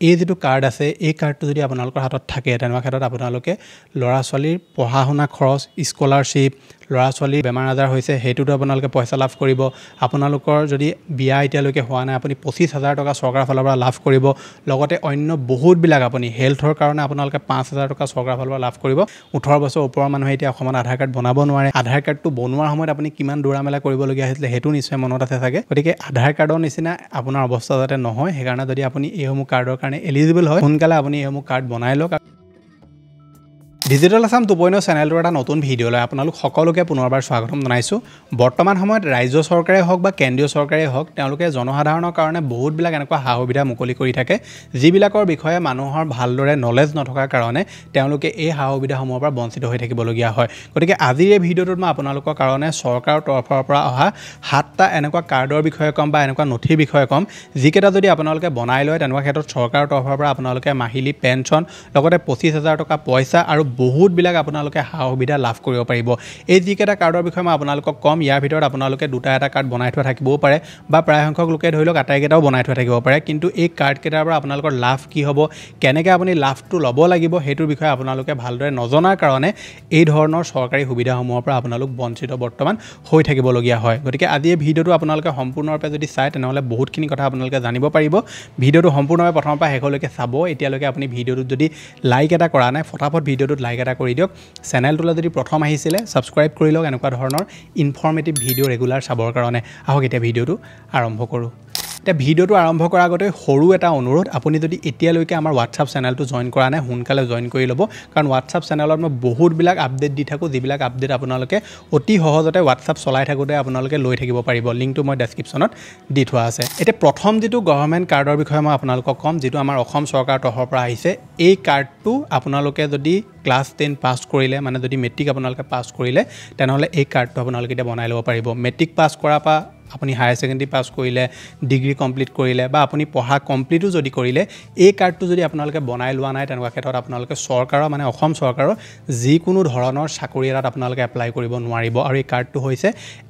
এই যেটো কাৰ্ড আছে এই কাৰ্ডটো যদি আপোনালোকৰ হাতত থাকে তেনৱা ক্ষেত্ৰত আপোনালোকে লৰা ছোৱালীৰ পঢ়া শুনা খৰচ স্কলাৰশিপ লৰা ছোৱালীৰ বেমাৰ আজাৰ হৈছে হেতুটো আপোনালোকে পইচা লাভ কৰিব আপোনালোকৰ যদি বিয়া এতিয়ালৈকে হোৱা নাই আপুনি 25000 টকা চৰকাৰৰ ফালৰ পৰা লাভ কৰিব লগতে অন্য বহুত বিলাক আপুনি হেলথৰ কাৰণে আপোনালোকে 5000 টকা চৰকাৰৰ ফালৰ পৰা লাভ কৰিব 18 বছৰ ওপৰৰ মানুহে এতিয়া অসমত আধাৰ কাৰ্ড বনাব নোৱাৰে আধাৰ কাৰ্ডটো বনোৱাৰ সময়ত আপুনি কিমান দৌৰা মেলা কৰিব লগিয়া হৈছিল হেতু নিশ্চয় মনত আছে থাকে গতিকে আধাৰ কাৰ্ডৰ নিচিনা আপোনাৰ অৱস্থা যাতে নহয় হেকাৰণে যদি আপুনি এইসমূহ কাৰ্ডৰ কাৰণে এলিজিবল হয় সোনকালে আপুনি এইসমূহ কাৰ্ড বনাই লওক ডিজিটেল আসাম 2.0 চেনেলটোৰ এটা নতুন ভিডিঅ লৈ আপোনালোক সকলোকে পুনৰবাৰ স্বাগতম জনাইছো বৰ্তমান সময়ত ৰাজ্য চৰকাৰে হওক বা কেন্দ্ৰীয় চৰকাৰে হওক তেওঁলোকে জনসাধাৰণৰ কাৰণে বহুত বিলাক এনেকুৱা হাহুবিধা মুকলি কৰি থাকে যিবিলাকৰ বিষয়ে মানুহৰ ভালদৰে নলেজ নথকাৰ কাৰণে তেওঁলোকে এই হাহুবিধাসমূহৰ পৰা বঞ্চিত হৈ থাকিবলগীয়া হয় গতিকে আজিৰ এই ভিডিঅটোত মই আপোনালোকৰ কাৰণে চৰকাৰৰ তৰফৰ পৰা অহা 7টা এনেকুৱা কাৰ্ডৰ বিষয়ে কম বা এনেকুৱা নথিৰ বিষয়ে কম যিকেইটা যদি আপোনালোকে বনাই লয় তেনেকুৱা ক্ষেত্ৰত চৰকাৰৰ তৰফৰ পৰা আপোনালোকে মাহিলি পেনচন লগতে 25000 টকা পইচা আৰু বহুত বিলাক আপোনালোকে হাউবিধা লাভ কৰিব পাৰিব এই যিকেটা কাৰ্ডৰ বিষয়ে মই আপোনালোকক কম ইয়াৰ ভিতৰত আপোনালোকে দুটা এটা কাৰ্ড বনাই থোৱা থাকিবও পাৰে বা প্ৰায় সংখ্যক লোকে ধৰিলক আটাইকেটাও বনাই থোৱা থাকিব পাৰে কিন্তু এই কাৰ্ড কেটাৰ পৰা আপোনালোকৰ লাভ কি হ'ব কেনেকৈ আপুনি লাভটো ল'ব লাগিব হেতুৰ বিষয়ে আপোনালোকে ভালদৰে নজনাৰ কাৰণে এই ধৰণৰ চৰকাৰী সুবিধাসমূহৰ পৰা আপোনালোক বঞ্চিত বৰ্তমান হৈ থাকিবলগীয়া হয় গতিকে আজি এই ভিডিঅটো আপোনালোকে সম্পূৰ্ণৰূপে যদি চাই তেনেহলে বহুতখিনি কথা আপোনালোকে জানিব পাৰিব ভিডিঅটো সম্পূৰ্ণভাৱে প্ৰথমৰ পৰা শেষলৈকে চাব এতিয়ালৈকে আপুনি ভিডিঅটোত যদি লাইক এটা কৰা নাই ফটাফট ভিডিঅটোত লাইক এটা কৰি দিয়ক চেনেলটোলৈ যদি প্ৰথম আহিছিলে সাবস্ক্ৰাইব কৰি লওক এনেকুৱা ধৰণৰ ইনফৰমেটিভ ভিডিঅ ৰেগুলাৰ চাবৰ কাৰণে আহক এতিয়া ভিডিঅটো আৰম্ভ কৰোঁ এতিয়া ভিডিঅটো আৰম্ভ কৰাৰ আগতে সৰু এটা অনুৰোধ আপুনি যদি এতিয়ালৈকে আমাৰ WhatsApp চেনেলটো জয়েন কৰা নাই সোনকালে জয়েন কৰি ল'ব কাৰণ WhatsApp চেনেলত মই বহুত বিলাক আপডেট দি থাকো যিবিলাক আপডেট আপোনালোকে অতি সহজতে WhatsApp চলাই থাকোতে আপোনালোকে লৈ থাকিব পাৰিব লিংকটো মই ডেসক্ৰিপচনত দি থোৱা আছে এতিয়া প্ৰথম যেটো গভৰ্ণমেণ্ট কাৰ্ডৰ বিষয়ে মই আপোনালোকক কম যেটো আমাৰ অসম চৰকাৰৰ তৰফৰ পৰা আহিছে এই কাৰ্ডটো আপোনালোকে যদি ক্লাস 10 পাস কৰিলে মানে যদি মেট্ৰিক আপোনালোকে পাস কৰিলে তেনেহলে এই কাৰ্ডটো আপোনালোকে এতিয়া বনাই ল'ব পাৰিব মেট্ৰিক পাস কৰা পা আপুনি হায়াৰ সেকেন্ডাৰী পাস কৰিলে ডিগ্ৰী কমপ্লিট কৰিলে বা আপুনি পঢ়া কমপ্লিটও যদি কৰিলে এই কাৰ্ডটো যদি আপোনালোকে বনাই লোৱা নাই তেনেকুৱা ক্ষেত্ৰত আপোনালোকে চৰকাৰৰ মানে অসম চৰকাৰৰ যিকোনো ধৰণৰ চাকৰি এটাত আপোনালোকে এপ্লাই কৰিব নোৱাৰিব আৰু এই কাৰ্ডটো হৈছে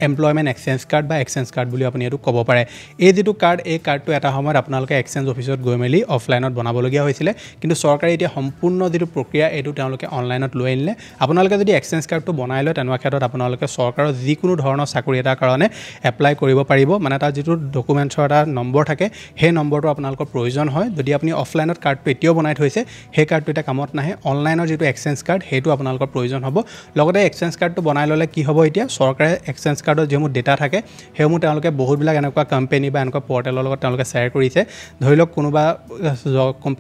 এমপ্লয়মেন্ট এক্সচেঞ্জ কাৰ্ড বা এক্সচেঞ্জ কাৰ্ড বুলি আপুনি এটো ক'ব পাৰে এই যেটো কাৰ্ড এই কাৰ্ডটো এটা সময়ত আপোনালোকে এক্সচেঞ্জ অফিচত গৈ মেলি অফলাইনত বনাবলগীয়া হৈছিল কিন্তু চৰকাৰে এতিয়া সম্পূৰ্ণ যেটো প্ৰক্ৰিয়া এটো তেওঁলোকে অনলাইনত লৈ আনিলে আপোনালোকে যদি এক্সচেঞ্জ কাৰ্ডটো বনাই লয় তেনেকুৱা ক্ষেত্ৰত আপোনালোকে চৰকাৰৰ যিকোনো ধৰণৰ চাকৰি এটাৰ কাৰণে এপ্লাই কৰিব পাৰিব মানে তাৰ যেটো ডকুমেন্টছৰ এটা নম্বৰ থাকে সেই নম্বৰটো আপোনালোকৰ প্ৰয়োজন হয় যদি আপুনি অফলাইনত কাৰ্ডটো এতিয়াও বনাই থৈছে সেই কাৰ্ডটো এটা কামত নাহে অনলাইনৰ যেটো এক্সচেঞ্জ কাৰ্ড হেতু আপোনালোকৰ প্ৰয়োজন হ'ব লগতে এক্সচেঞ্জ কাৰ্ডটো বনাই ললে কি হ'ব এতিয়া চৰকাৰে এক্সচেঞ্জ কাৰ্ডৰ যেমু ডেটা থাকে হেমু তেওঁলোকে বহুত বিলাক এনেকুৱা কোম্পানী বা এনেকুৱা পৰ্টেলৰ লগত তেওঁলোকে শেয়াৰ কৰিছে ধৰিলক কোনোবা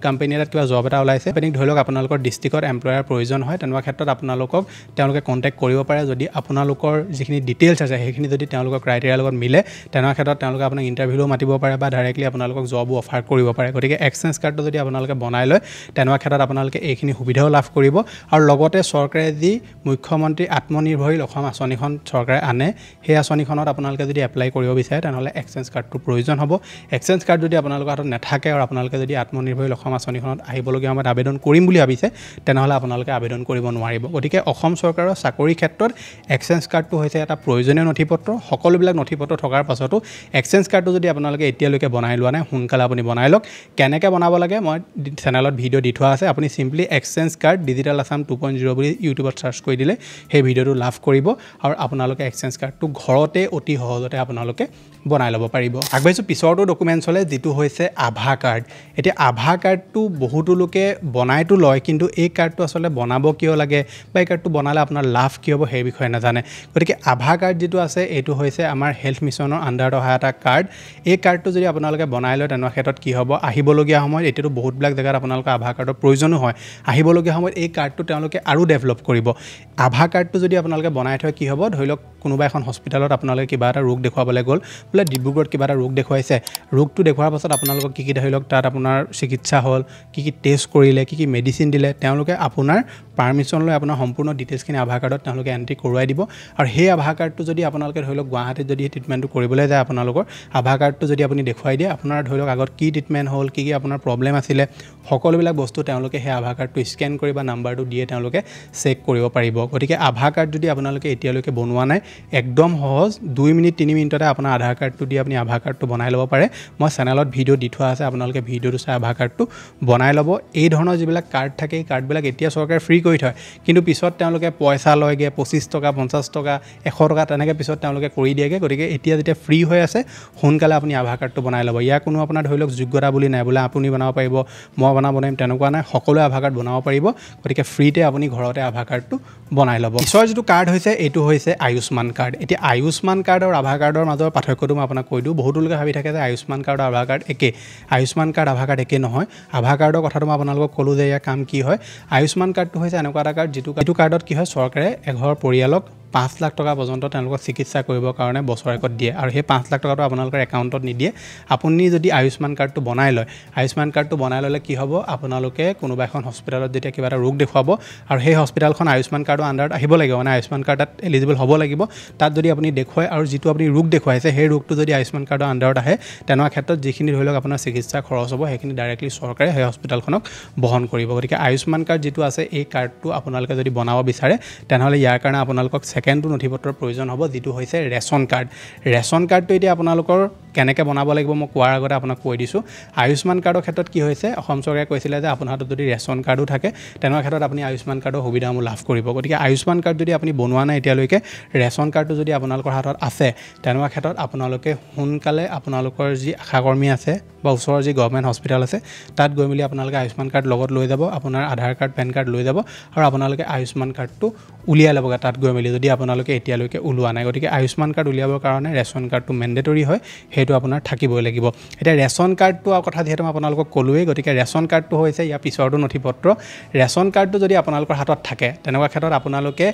কোম্পানী এটাত কিবা জব এটা ওলাইছে আপুনি ধৰিলক আপোনালোকৰ ডিস্ট্ৰিক্টৰ এমপ্লয়াৰ প্ৰয়োজন হয় তেনেকুৱা ক্ষেত্ৰত আপোনালোকক তেওঁলোকে কন্টাক্ট কৰিব পাৰে যদি আপোনালোকৰ যিখিনি ডিটেইলছ আছে সেইখিনি যদি তেওঁলোকৰ ক্ৰাইটেৰিয়া লগত মিলে তেনৰ ক্ষেত্ৰত তেওঁলোকে আপোনাক ইন্টাৰভিউও মাতিব পাৰে বা ডাইৰেক্টলি আপোনালোকক জব অফাৰ কৰিব পাৰে গতিকে এক্সচেঞ্জ কাৰ্ডটো যদি আপোনালোকে বনাই লয় তেনৰ ক্ষেত্ৰত আপোনালোকে এইখিনি সুবিধাও লাভ কৰিব আৰু লগতে চৰকাৰে যি মুখ্যমন্ত্ৰী আত্মনিৰ্ভৰশীল অসম আঁচনিখন চৰকাৰে আনে সেই আঁচনিখনত আপোনালোকে যদি এপ্লাই কৰিব বিচাৰে তেনেহলে এক্সচেঞ্জ কাৰ্ডটো প্ৰয়োজন হ'ব এক্সচেঞ্জ কাৰ্ড যদি আপোনালোকৰ হাতত নাথাকে আৰু আপোনালোকে যদি আত্মনিৰ্ভৰশীল অসম আঁচনিখনত আহিবলগীয়া সময়ত আবেদন কৰিম বুলি ভাবিছে তেনেহলে আপোনালোকে আবেদন কৰিব নোৱাৰিব গতিকে অসম চৰকাৰৰ চাকৰি ক্ষেত্ৰত এক্সচেঞ্জ কাৰ্ডটো হৈছে এটা প্ৰয়োজনীয় নথিপত্ৰ সকলোবিলাক নথিপত্ৰ থকাৰ পাছতো এক্সচেঞ্জ কাৰ্ডটো যদি আপোনালোকে এতিয়ালৈকে বনাই লোৱা নাই সোনকালে আপুনি বনাই লওক কেনেকৈ বনাব লাগে মই চেনেলত ভিডিঅ দি থোৱা আছে আপুনি simply exchange card digital Assam 2.0 বুলি ইউটিউবত সাৰ্চ কৰি দিলে সেই ভিডিঅটো লাভ কৰিব আৰু আপোনালোকে এক্সচেঞ্জ কাৰ্ডটো ঘৰতে অতি সহজতে আপোনালোকে বনাই ল'ব পাৰিব আগবাইছো পিছৰটো ডকুমেন্টছলে যেটো হৈছে আভা কাৰ্ড এতিয়া আভা কাৰ্ডটো বহুতো লোকে বনাইটো লয় কিন্তু এই কাৰ্ডটো আসলে বনাব কিয় লাগে বা এই কাৰ্ডটো বনালে আপোনাৰ লাভ কি হ'ব সেই বিষয়ে নাজানে গতিকে আভা কাৰ্ড যেটো আছে এটো হৈছে আমাৰ হেলথ মিছনৰ আন্ডাৰত অহা এটা কাৰ্ড এই কাৰ্ডটো যদি আপোনালোকে বনাই লয় তেনৰ ক্ষেত্ৰত কি হ'ব আহিবলগীয়া সময়ত এতিয়াটো বহুত বিলাক জায়গাত আপোনালোকৰ আভা কাৰ্ডৰ প্ৰয়োজনো হয় আহিবলগীয়া সময়ত এই কাৰ্ডটো তেওঁলোকে আৰু ডেভেলপ কৰিব আভা কাৰ্ডটো যদি আপোনালোকে বনাই থয় কি হ'ব ধৰিলক কোনোবা এখন হস্পিটালত আপোনালোকে কিবা এটা ৰোগ দেখুৱাবলৈ গ'ল বলে ডিব্ৰুগড়ত কিবা এটা ৰোগ দেখুৱাইছে ৰোগটো দেখুৱাৰ পাছত আপোনালোকক কি ধৰিলক তাত আপোনাৰ চিকিৎসা হল কি টেষ্ট কৰিলে কি মেডিসিন দিলে তেওঁলোকে আপোনাৰ পাৰমিশন লৈ আপোনাৰ সম্পূৰ্ণ ডিটেইলছখিনি আভা কাৰ্ডত তেওঁলোকে এন্ট্ৰি কৰোৱাই দিব আৰু সেই আভা কাৰ্ডটো যদি আপোনালোকে ধৰিলক গুৱাহাটীত যদি ট্ৰিটমেন্টটো ট্ৰিটমেণ্টটো কৰিবলৈ যায় আপোনালোকৰ আধাৰ কাৰ্ডটো যদি আপুনি দেখুৱাই দিয়ে আপোনাৰ ধৰি লওক আগত কি ট্ৰিটমেণ্ট হ'ল কি আপোনাৰ প্ৰব্লেম আছিলে সকলোবিলাক বস্তু তেওঁলোকে সেই আধাৰ কাৰ্ডটো স্কেন কৰি বা নাম্বাৰটো দিয়ে তেওঁলোকে চেক কৰিব পাৰিব গতিকে আধাৰ কাৰ্ড যদি আপোনালোকে এতিয়ালৈকে বনোৱা নাই একদম সহজ 2 মিনিট 3 মিনিটতে আপোনাৰ আধাৰ কাৰ্ডটো দি আপুনি আধাৰ কাৰ্ডটো বনাই ল'ব পাৰে মই চেনেলত ভিডিঅ' দি থোৱা আছে আপোনালোকে ভিডিঅ'টো চাই আধাৰ কাৰ্ডটো বনাই ল'ব এই ধৰণৰ যিবিলাক কাৰ্ড থাকে এই কাৰ্ডবিলাক এতিয়া চৰকাৰে ফ্ৰী কৰি থয় কিন্তু পিছত তেওঁলোকে পইচা লয়গে 25 টকা 50 টকা 100 টকা তেনেকৈ পিছত তেওঁলোকে কৰি দিয়েগে গতিকে এতিয়া যেতিয়া ফ্ৰী হৈ আছে সোনকালে আপুনি আধাৰ কাৰ্ডটো বনাই ল'ব ইয়াৰ কোনো আপোনাৰ ধৰি লওক যোগ্যতা বুলি নাই বোলে আপুনি বনাব পাৰিব মই বনাব নোৱাৰিম তেনেকুৱা নাই সকলোৱে আধাৰ কাৰ্ড বনাব পাৰিব গতিকে ফ্ৰীতে আপুনি ঘৰতে আধাৰ কাৰ্ডটো বনাই ল'ব পিছৰ যিটো কাৰ্ড হৈছে এইটো হৈছে আয়ুষ্মান কাৰ্ড এতিয়া আয়ুষ্মান কাৰ্ড আৰু আধাৰ কাৰ্ডৰ মাজৰ পাৰ্থক্যটো মই আপোনাক কৈ দিওঁ বহুতো লোকে ভাবি থাকে যে আয়ুষ্মান কাৰ্ড আৰু আধাৰ কাৰ্ড একে আয়ুষ্মান কাৰ্ড আধাৰ কাৰ্ড একে নহয় আধাৰ কাৰ্ডৰ কথাটো মই আপোনালোকক ক'লোঁ যে ইয়াৰ কাম কি হয় আয়ুষ্মান কাৰ্ডটো হৈছে এনেকুৱা এটা কাৰ্ড যিটো কাৰ্ডত কি হয় চৰকাৰে এঘৰ পৰিয়ালক 5 লাখ টকা পৰ্যন্ত তেওঁলোকক চিকিৎসা কৰিবৰ কাৰণে বছৰেকত দিয়ে আৰু সেই 5 লাখ টকাটো আপোনালোকৰ একাউণ্টত নিদিয়ে আপুনি যদি আয়ুষ্মান কাৰ্ডটো বনাই লয় আয়ুষ্মান কাৰ্ডটো বনাই ল'লে কি হ'ব আপোনালোকে কোনোবা এখন হস্পিটেলত যেতিয়া কিবা এটা ৰোগ দেখুৱাব আৰু সেই হস্পিটেলখন আয়ুষ্মান কাৰ্ডৰ আণ্ডাৰত আহিব লাগিব মানে আয়ুষ্মান কাৰ্ড তাত এলিজিবল হ'ব লাগিব তাত যদি আপুনি দেখুৱায় আৰু যিটো আপুনি ৰোগ দেখুৱাইছে সেই ৰোগটো যদি আয়ুষ্মান কাৰ্ডৰ আণ্ডাৰত আহে তেনেকুৱা ক্ষেত্ৰত যিখিনি ধৰি লওক আপোনাৰ চিকিৎসা খৰচ হ'ব সেইখিনি ডাইৰেক্টলি চৰকাৰে সেই হস্পিটেলখনক বহন কৰিব গতিকে আয়ুষ্মান কাৰ্ড যিটো আছে এই কাৰ্ডটো আপোনালোকে যদি বনাব বিচাৰে তেনেহ'লে ইয়াৰ কাৰণে আপোনালোকক ছেকেণ্ডটো নথিপত্ৰৰ প্ৰয়োজন হ'ব যিটো হৈছে ৰেচন কাৰ্ডটো এতিয়া আপোনালোকৰ কেনেকৈ বনাব লাগিব মই কোৱাৰ আগতে আপোনাক কৈ দিছোঁ আয়ুষ্মান কাৰ্ডৰ ক্ষেত্ৰত কি হৈছে অসম চৰকাৰে কৈছিলে যে আপোনাৰ হাতত যদি ৰেচন কাৰ্ডো থাকে তেনেকুৱা ক্ষেত্ৰত আপুনি আয়ুষ্মান কাৰ্ডৰ সুবিধাসমূহ লাভ কৰিব গতিকে আয়ুষ্মান কাৰ্ড যদি আপুনি বনোৱা নাই এতিয়ালৈকে ৰেচন কাৰ্ডটো যদি আপোনালোকৰ হাতত আছে তেনেকুৱা ক্ষেত্ৰত আপোনালোকে সোনকালে আপোনালোকৰ যি আশাকৰ্মী আছে বা ওচৰৰ যি গভৰ্ণমেণ্ট হস্পিটেল আছে তাত গৈ মেলি আপোনালোকে আয়ুষ্মান কাৰ্ড লগত লৈ যাব আপোনাৰ আধাৰ কাৰ্ড পেন কাৰ্ড লৈ যাব আৰু আপোনালোকে আয়ুষ্মান কাৰ্ডটো উলিয়াই ল'বগৈ তাত গৈ মেলি যদি আপোনালোকে এতিয়ালৈকে ওলোৱা নাই গতিকে আয়ুষ্মান কাৰ্ড উলিয়াবৰ কাৰণে ৰেচন কাৰ্ডটো মেণ্ডেটৰী হয় সেইটো আপোনাৰ থাকিবই লাগিব এতিয়া ৰেচন কাৰ্ডটো কথা যিহেতু মই আপোনালোকক ক'লোৱেই গতিকে ৰেচন কাৰ্ডটো হৈছে ইয়াৰ পিছৰটো নথিপত্ৰ ৰেচন কাৰ্ডটো যদি আপোনালোকৰ হাতত থাকে তেনেকুৱা ক্ষেত্ৰত আপোনালোকে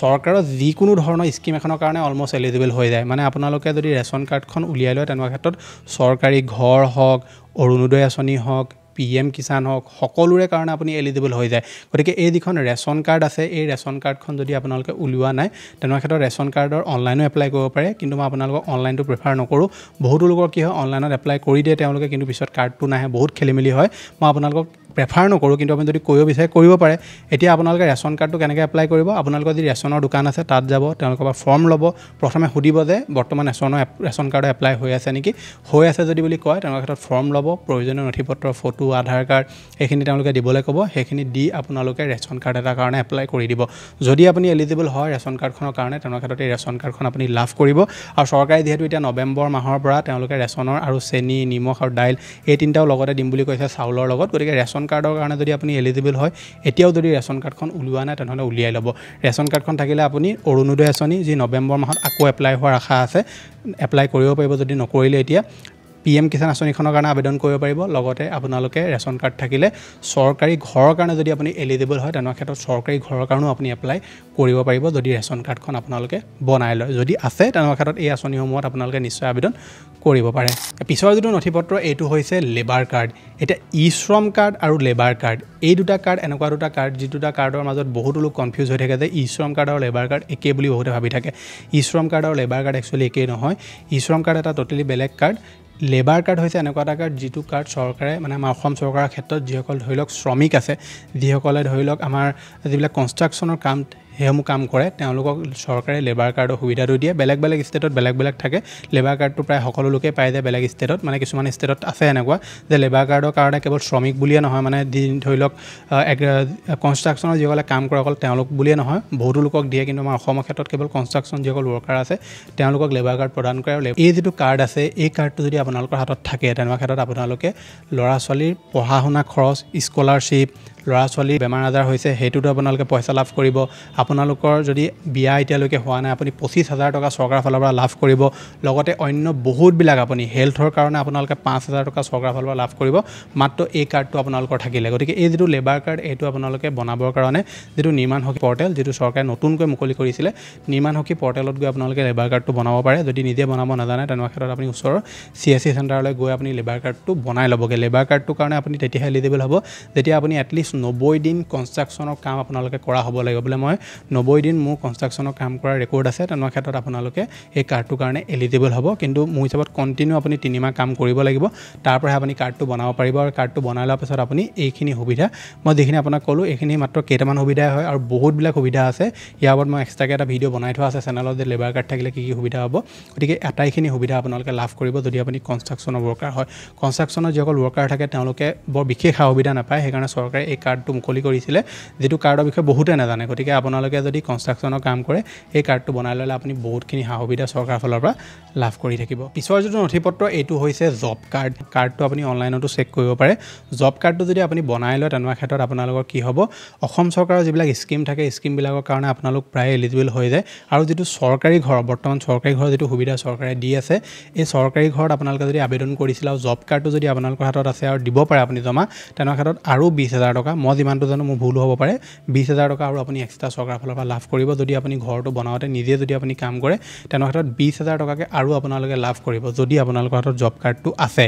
চৰকাৰৰ যিকোনো ধৰণৰ স্কিম এখনৰ কাৰণে অলমষ্ট এলিজিবল হৈ যায় মানে আপোনালোকে যদি ৰেচন কাৰ্ডখন উলিয়াই লয় তেনেকুৱা ক্ষেত্ৰত চৰকাৰী ঘৰ হওক অৰুণোদয় আঁচনি হওক PM কিষাণ হওক সকলোৰে কাৰণে আপুনি এলিজিবল হৈ যায় গতিকে এই যিখন ৰেচন কাৰ্ড আছে এই ৰেচন কাৰ্ডখন যদি আপোনালোকে উলিওৱা নাই তেনেকুৱা ক্ষেত্ৰত ৰেচন কাৰ্ডৰ অনলাইনো এপ্লাই কৰিব পাৰে কিন্তু মই আপোনালোকক অনলাইনটো প্ৰিফাৰ নকৰোঁ বহুতো লোকৰ কি হয় অনলাইনত এপ্লাই কৰি দিয়ে তেওঁলোকে কিন্তু পিছত কাৰ্ডটো নাহে বহুত খেলিমেলি হয় মই আপোনালোকক প্ৰেফাৰ নকৰোঁ কিন্তু আপুনি যদি কৰিব বিচাৰে কৰিব পাৰে এতিয়া আপোনালোকে ৰেচন কাৰ্ডটো কেনেকৈ এপ্লাই কৰিব আপোনালোকৰ যদি ৰেচনৰ দোকান আছে তাত যাব তেওঁলোকৰ পৰা ফৰ্ম ল'ব প্ৰথমে সুধিব যে বৰ্তমান ৰেচন কাৰ্ডৰ এপ্লাই হৈ আছে নেকি হৈ আছে যদি বুলি কয় তেনেকুৱা ক্ষেত্ৰত ফৰ্ম ল'ব প্ৰয়োজনীয় নথিপত্ৰ ফটো আধাৰ কাৰ্ড এইখিনি তেওঁলোকে দিবলৈ ক'ব সেইখিনি দি আপোনালোকে ৰেচন কাৰ্ড এটাৰ কাৰণে এপ্লাই কৰি দিব যদি আপুনি এলিজিবল হয় ৰেচন কাৰ্ডখনৰ কাৰণে তেনেকুৱা ক্ষেত্ৰত এই ৰেচন কাৰ্ডখন আপুনি লাভ কৰিব আৰু চৰকাৰে যিহেতু এতিয়া নৱেম্বৰ মাহৰ পৰা তেওঁলোকে ৰেচনৰ আৰু চেনি নিমখ আৰু দাইল এই তিনিটাও লগতে দিম বুলি কৈছে চাউলৰ লগত গতিকে ৰেচন কাৰ্ডৰ কাৰণে যদি আপুনি এলিজিবল হয় এতিয়াও যদি ৰেচন কাৰ্ডখন উলিওৱা নাই তেনেহ'লে উলিয়াই ল'ব ৰেচন কাৰ্ডখন থাকিলে আপুনি অৰুণোদয় আঁচনি যি নৱেম্বৰ মাহত আকৌ এপ্লাই হোৱাৰ আশা আছে এপ্লাই কৰিব পাৰিব যদি নকৰিলে এতিয়া PM কিষাণ আঁচনিখনৰ কাৰণে আবেদন কৰিব পাৰিব লগতে আপোনালোকে ৰেচন কাৰ্ড থাকিলে চৰকাৰী ঘৰৰ কাৰণে যদি আপুনি এলিজিবল হয় তেনেকুৱা ক্ষেত্ৰত চৰকাৰী ঘৰৰ কাৰণেও আপুনি এপ্লাই কৰিব পাৰিব যদি ৰেচন কাৰ্ডখন আপোনালোকে বনাই লয় যদি আছে তেনেকুৱা ক্ষেত্ৰত এই আঁচনিসমূহত আপোনালোকে নিশ্চয় আবেদন কৰিব পাৰে পিছৰ যিটো নথিপত্ৰ এইটো হৈছে লেবাৰ কাৰ্ড এতিয়া শ্ৰম কাৰ্ড আৰু লেবাৰ কাৰ্ড এই দুটা কাৰ্ড এনেকুৱা দুটা কাৰ্ড যি দুটা কাৰ্ডৰ মাজত বহুতো লোক কনফিউজ হৈ থাকে যে শ্ৰম কাৰ্ড আৰু লেবাৰ কাৰ্ড একেই বুলি বহুতে ভাবি থাকে শ্ৰম কাৰ্ড আৰু লেবাৰ কাৰ্ড একচুৱেলি একেই নহয় শ্ৰম কাৰ্ড এটা ট'টেলি বেলেগ কাৰ্ড লেবাৰ কাৰ্ড হৈছে এনেকুৱা এটা কাৰ্ড যিটো কাৰ্ড চৰকাৰে মানে আমাৰ অসম চৰকাৰৰ ক্ষেত্ৰত যিসকল ধৰি লওক শ্ৰমিক আছে যিসকলে ধৰি লওক আমাৰ যিবিলাক কনষ্ট্ৰাকশ্যনৰ কাম সেইসমূহ কাম কৰে তেওঁলোকক চৰকাৰে লেবাৰ কাৰ্ডৰ সুবিধাটো দিয়ে বেলেগ বেলেগ ষ্টেটত বেলেগ বেলেগ থাকে লেবাৰ কাৰ্ডটো প্ৰায় সকলো লোকে পাই যায় বেলেগ ষ্টেটত মানে কিছুমান ষ্টেটত আছে এনেকুৱা যে লেবাৰ কাৰ্ডৰ কাৰণে কেৱল শ্ৰমিক বুলিয়ে নহয় মানে ধৰি লওক কনষ্ট্ৰাকশ্যনৰ যিসকলে কাম কৰে অকল তেওঁলোক বুলিয়ে নহয় বহুতো লোকক দিয়ে কিন্তু আমাৰ অসমৰ ক্ষেত্ৰত কেৱল কনষ্ট্ৰাকশ্যন যিসকল ৱৰ্কাৰ আছে তেওঁলোকক লেবাৰ কাৰ্ড প্ৰদান কৰে আৰু এই যিটো কাৰ্ড আছে এই কাৰ্ডটো যদি আপোনালোকৰ হাতত থাকে তেনেকুৱা ক্ষেত্ৰত আপোনালোকে ল'ৰা ছোৱালীৰ পঢ়া শুনা খৰচ স্কলাৰশ্বিপ ল'ৰা ছোৱালী বেমাৰ আজাৰ হৈছে সেইটোতো আপোনালোকে পইচা লাভ কৰিব আপোনালোকৰ যদি বিয়া এতিয়ালৈকে হোৱা নাই আপুনি 25,000 টকা চৰকাৰৰ ফালৰ পৰা লাভ কৰিব লগতে অন্য বহুতবিলাক আপুনি হেল্থৰ কাৰণে আপোনালোকে 5,000 টকা চৰকাৰৰ ফালৰ পৰা লাভ কৰিব মাত্ৰ এই কাৰ্ডটো আপোনালোকৰ থাকিলে গতিকে এই যিটো লেবাৰ কাৰ্ড এইটো আপোনালোকে বনাবৰ কাৰণে যিটো নিৰ্মাণ সখী পৰ্টেল যিটো চৰকাৰে নতুনকৈ মুকলি কৰিছিলে নিৰ্মাণ সখী পৰ্টেলত গৈ আপোনালোকে লেবাৰ কাৰ্ডটো বনাব পাৰে যদি নিজে বনাব নাজানে তেনেকুৱা ক্ষেত্ৰত আপুনি ওচৰৰ CSC চেণ্টাৰলৈ গৈ আপুনি লেবাৰ কাৰ্ডটো বনাই ল'বগৈ লেবাৰ কাৰ্ডটোৰ কাৰণে আপুনি তেতিয়াহে এলিজিবল হ'ব যেতিয়া আপুনি এটলিষ্ট 90 দিন কনষ্ট্ৰাকশ্যনৰ কাম আপোনালোকে কৰা হ'ব লাগিব বোলে মই 90 দিন মোৰ কনষ্ট্ৰাকশ্যনৰ কাম কৰাৰ ৰেকৰ্ড আছে তেনেকুৱা ক্ষেত্ৰত আপোনালোকে এই কাৰ্ডটোৰ কাৰণে এলিজিবল হ'ব কিন্তু মোৰ হিচাপত কণ্টিনিউ আপুনি 3 মাহ কাম কৰিব লাগিব তাৰ পৰা আপুনি কাৰ্ডটো বনাব পাৰিব আৰু কাৰ্ডটো বনাই লোৱাৰ পিছত আপুনি এইখিনি সুবিধা মই যিখিনি আপোনাক ক'লোঁ এইখিনি মাত্ৰ কেইটামান সুবিধাই হয় আৰু বহুতবিলাক সুবিধা আছে ইয়াৰ ওপৰত মই এক্সট্ৰাকৈ এটা ভিডিঅ' বনাই থোৱা আছে চেনেলত যে লেবাৰ কাৰ্ড থাকিলে কি সুবিধা হ'ব গতিকে আটাইখিনি সুবিধা আপোনালোকে লাভ কৰিব যদি আপুনি কনষ্ট্ৰাকশ্যনৰ ৱৰ্কাৰ হয় কনষ্ট্ৰাকশ্যনৰ যিসকল ৱৰ্কাৰ থাকে তেওঁলোকে বৰ বিশেষ সা সুবিধা নাপায় সেইকাৰণে চৰকাৰে এই কাৰ্ডটো মুকলি কৰিছিলে যিটো কাৰ্ডৰ বিষয়ে বহুতে নাজানে গতিকে আপোনালোকে যদি কনষ্ট্ৰাকশ্যনৰ কাম কৰে এই কাৰ্ডটো বনাই ল'লে আপুনি বহুতখিনি সা সুবিধা চৰকাৰৰ ফালৰ পৰা লাভ কৰি থাকিব পিছৰ যিটো নথিপত্ৰ এইটো হৈছে জব কাৰ্ডটো আপুনি অনলাইনতো চেক কৰিব পাৰে জব কাৰ্ডটো যদি আপুনি বনাই লয় তেনেকুৱা ক্ষেত্ৰত আপোনালোকৰ কি হ'ব অসম চৰকাৰৰ যিবিলাক স্কিম থাকে স্কিমবিলাকৰ কাৰণে আপোনালোক প্ৰায় এলিজিবল হৈ যায় আৰু যিটো চৰকাৰী ঘৰ বৰ্তমান চৰকাৰী ঘৰৰ যিটো সুবিধা চৰকাৰে দি আছে এই চৰকাৰী ঘৰত আপোনালোকে যদি আবেদন কৰিছিলে আৰু জব কাৰ্ডটো যদি আপোনালোকৰ হাতত আছে আৰু দিব পাৰে আপুনি জমা তেনেকুৱা ক্ষেত্ৰত আৰু 20,000 টকা মই যিমানটো জানো মোৰ ভুল হ'ব পাৰে 20,000 টকা আৰু আপুনি এক্সট্ৰা চৰকাৰৰ ফালৰ পৰা লাভ কৰিব যদি আপুনি ঘৰটো বনাওঁতে নিজে যদি আপুনি কাম কৰে তেনেকুৱা ক্ষেত্ৰত 20,000 টকাকৈ আৰু আপোনালোকে লাভ কৰিব যদি আপোনালোকৰ হাতত জব কাৰ্ডটো আছে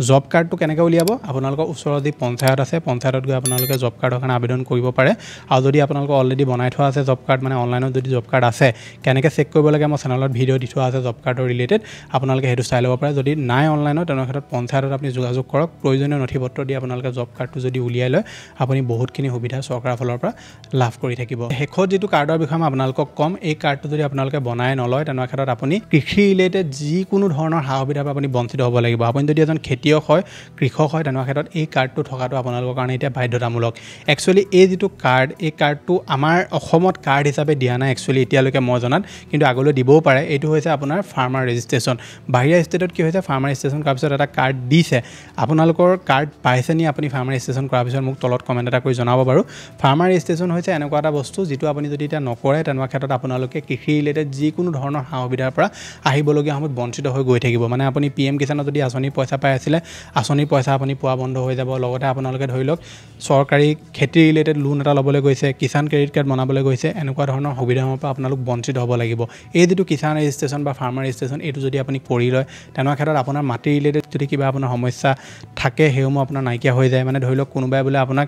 জব কাৰ্ডটো কেনেকৈ উলিয়াব আপোনালোকৰ ওচৰত যি পঞ্চায়ত আছে পঞ্চায়তত গৈ আপোনালোকে জব কাৰ্ডৰ কাৰণে আবেদন কৰিব পাৰে আৰু যদি আপোনালোকৰ অলৰেডি বনাই থোৱা আছে জব কাৰ্ড মানে অনলাইনত যদি জব কাৰ্ড আছে কেনেকৈ চেক কৰিব লাগে মই চেনেলত ভিডিঅ' দি থোৱা আছে জব কাৰ্ডৰ ৰিলেটেড আপোনালোকে সেইটো চাই ল'ব পাৰে যদি নাই অনলাইনত তেনেকুৱা ক্ষেত্ৰত পঞ্চায়তত আপুনি যোগাযোগ কৰক প্ৰয়োজনীয় নথিপত্ৰ দি আপোনালোকে জব কাৰ্ডটো যদি উলিয়াই লয় আপুনি বহুতখিনি সুবিধা চৰকাৰৰ ফালৰ পৰা লাভ কৰি থাকিব শেষত যিটো কাৰ্ডৰ বিষয়ে মই আপোনালোকক ক'ম এই কাৰ্ডটো যদি আপোনালোকে বনাই নলয় তেনেকুৱা ক্ষেত্ৰত আপুনি কৃষি ৰিলেটেড যিকোনো ধৰণৰ সা সুবিধাৰ পৰা আপুনি বঞ্চিত হ'ব লাগিব আপুনি যদি এজন খেতিয়ক হয় কৃষক হয় তেনেকুৱা ক্ষেত্ৰত এই কাৰ্ডটো থকাটো আপোনালোকৰ কাৰণে এতিয়া বাধ্যতামূলক একচুৱেলি এই যিটো কাৰ্ড এই কাৰ্ডটো আমাৰ অসমত কাৰ্ড হিচাপে দিয়া নাই একচুৱেলি এতিয়ালৈকে মই জনাত কিন্তু আগলৈ দিবও পাৰে এইটো হৈছে আপোনাৰ ফাৰ্মাৰ ৰেজিষ্ট্ৰেশ্যন বাহিৰা ষ্টেটত কি হৈছে ফাৰ্মাৰ ৰেজিষ্ট্ৰেশ্যন কৰাৰ পিছত এটা কাৰ্ড দিছে আপোনালোকৰ কাৰ্ড পাইছে নি আপুনি ফাৰ্মাৰ ৰেজিষ্ট্ৰেশ্যন কৰাৰ পিছত মোক তলত কমেণ্ট এটা কৰি জনাব বাৰু ফাৰ্মাৰ ৰেজিষ্ট্ৰেশ্যন হৈছে এনেকুৱা এটা বস্তু যিটো আপুনি যদি এতিয়া নকৰে তেনেকুৱা ক্ষেত্ৰত আপোনালোকে কৃষি ৰিলেটেড যিকোনো ধৰণৰ সা সুবিধাৰ পৰা আহিবলগীয়া সময়ত বঞ্চিত হৈ গৈ থাকিব মানে আপুনি PM কিষাণত যদি আঁচনিৰ পইচা পাই আছিলে আঁচনিৰ পইচা আপুনি পোৱা বন্ধ হৈ যাব লগতে আপোনালোকে ধৰি লওক চৰকাৰী খেতি ৰিলেটেড লোন এটা ল'বলৈ গৈছে কিষাণ ক্ৰেডিট কাৰ্ড বনাবলৈ গৈছে এনেকুৱা ধৰণৰ সুবিধাসমূহৰ পৰা আপোনালোক বঞ্চিত হ'ব লাগিব এই যিটো কিষাণ ৰেজিষ্ট্ৰেশ্যন বা ফাৰ্মাৰ ৰেজিষ্ট্ৰেশ্যন এইটো যদি আপুনি কৰি লয় তেনেকুৱা ক্ষেত্ৰত আপোনাৰ মাটি ৰিলেটেড যদি কিবা আপোনাৰ সমস্যা থাকে সেইসমূহ আপোনাৰ নাইকিয়া হৈ যায় মানে ধৰি লওক কোনোবাই বোলে আপোনাক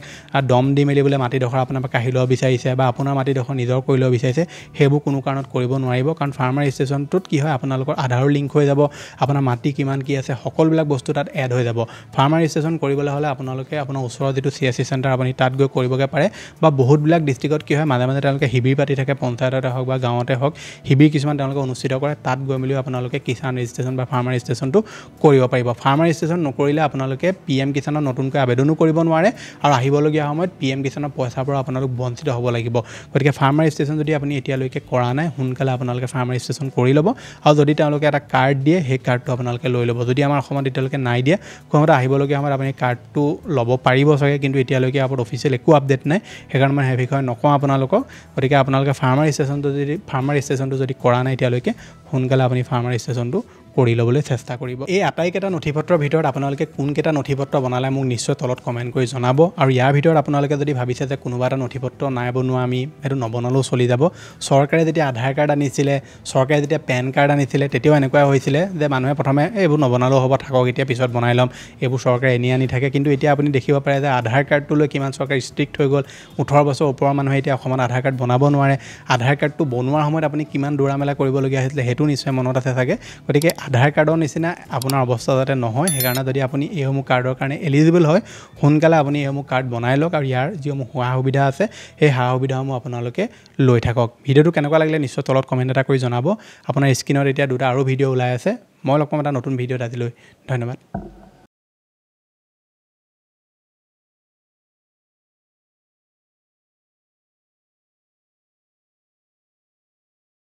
দম দি মেলি বোলে মাটিডোখৰ আপোনাৰ পৰা কাঢ়ি ল'ব বিচাৰিছে বা আপোনাৰ মাটিডোখৰ নিজৰ কৰি ল'ব বিচাৰিছে সেইবোৰ কোনো কাৰণত কৰিব নোৱাৰিব কাৰণ ফাৰ্মাৰ ৰেজিষ্ট্ৰেশ্যনটোত কি হয় আপোনালোকৰ আধাৰৰ লিংক হৈ যাব আপোনাৰ মাটি কিমান কি আছে সকলোবিলাক বস্তু তাত এড হৈ যাব ফাৰ্মাৰ ৰেজিষ্ট্ৰেশ্যন কৰিবলৈ হ'লে আপোনালোকে আপোনাৰ ওচৰৰ যিটো CSC চেণ্টাৰ আপুনি তাত গৈ কৰিবগৈ পাৰে বা বহুতবিলাক ডিষ্ট্ৰিক্টত কি হয় মাজে মাজে তেওঁলোকে শিবিৰ পাতি থাকে পঞ্চায়ততে হওক বা গাঁৱতে হওক শিবিৰ কিছুমান তেওঁলোকে অনুষ্ঠিত কৰে তাত গৈ মেলিও আপোনালোকে কিষাণ ৰেজিষ্ট্ৰেশ্যন বা ফাৰ্মাৰ ৰেজিষ্ট্ৰেশ্যনটো কৰিব পাৰিব ফাৰ্মাৰ ৰেজিষ্ট্ৰেশ্যন নকৰিলে আপোনালোকে PM কিষাণত নতুনকৈ আবেদনো কৰিব নোৱাৰে আৰু আহিবলগীয়া সময়ত PM কিষাণৰ পইচাৰ পৰা আপোনালোক বঞ্চিত হ'ব লাগিব গতিকে ফাৰ্মাৰ ৰেজিষ্ট্ৰেশ্যন যদি আপুনি এতিয়ালৈকে কৰা নাই সোনকালে আপোনালোকে ফাৰ্মাৰ ৰেজিষ্ট্ৰেশ্যন কৰি ল'ব আৰু যদি তেওঁলোকে এটা কাৰ্ড দিয়ে সেই কাৰ্ডটো আপোনালোকে লৈ ল'ব যদি আমাৰ অসমত এতিয়ালৈকে নাই দিয়ে কোনোমতে আহিবলগীয়া সময়ত আপুনি কাৰ্ডটো ল'ব পাৰিব চাগে কিন্তু এতিয়ালৈকে আপোনাৰ অফিচিয়েল একো আপডেট নাই সেইকাৰণে মই সেই বিষয়ে নকওঁ আপোনালোকক গতিকে আপোনালোকে ফাৰ্মাৰ ৰেজিষ্ট্ৰেশ্যনটো যদি কৰা নাই এতিয়ালৈকে সোনকালে আপুনি ফাৰ্মাৰ ৰেজিষ্ট্ৰেশ্যনটো কৰি ল'বলৈ চেষ্টা কৰিব এই আটাইকেইটা নথিপত্ৰৰ ভিতৰত আপোনালোকে কোনকেইটা নথিপত্ৰ বনালে মোক নিশ্চয় তলত কমেণ্ট কৰি জনাব আৰু ইয়াৰ ভিতৰত আপোনালোকে যদি ভাবিছে যে কোনোবা এটা নথিপত্ৰ নাই বনোৱা আমি সেইটো নবনালেও চলি যাব চৰকাৰে যেতিয়া আধাৰ কাৰ্ড আনিছিলে চৰকাৰে যেতিয়া পেন কাৰ্ড আনিছিলে তেতিয়াও এনেকুৱা হৈছিলে যে মানুহে প্ৰথমে এইবোৰ নবনালেও হ'ব থাকক এতিয়া পিছত বনাই ল'ম এইবোৰ চৰকাৰে এনে আনি থাকে কিন্তু এতিয়া আপুনি দেখিব পাৰে যে আধাৰ কাৰ্ডটো লৈ কিমান চৰকাৰ ষ্ট্ৰিক্ট হৈ গ'ল 18 বছৰ ওপৰৰ মানুহে এতিয়া অসমত আধাৰ কাৰ্ড বনাব নোৱাৰে আধাৰ কাৰ্ডটো বনোৱাৰ সময়ত আপুনি কিমান দৌৰা মেলা কৰিবলগীয়া হৈছিলে সেইটো নিশ্চয় মনত আছে চাগে গতিকে আধাৰ কাৰ্ডৰ নিচিনা আপোনাৰ অৱস্থা যাতে নহয় সেইকাৰণে যদি আপুনি এইসমূহ কাৰ্ডৰ কাৰণে এলিজিবল হয় সোনকালে আপুনি এইসমূহ কাৰ্ড বনাই লওক আৰু ইয়াৰ যিসমূহ সা সুবিধা আছে সেই সা সুবিধাসমূহ আপোনালোকে লৈ থাকক ভিডিঅ'টো কেনেকুৱা লাগিলে নিশ্চয় তলত কমেণ্ট এটা কৰি জনাব আপোনাৰ স্ক্ৰীনত এতিয়া দুটা আৰু ভিডিঅ' ওলাই আছে মই লগ পাম এটা নতুন ভিডিঅ'ত আজিলৈ ধন্যবাদ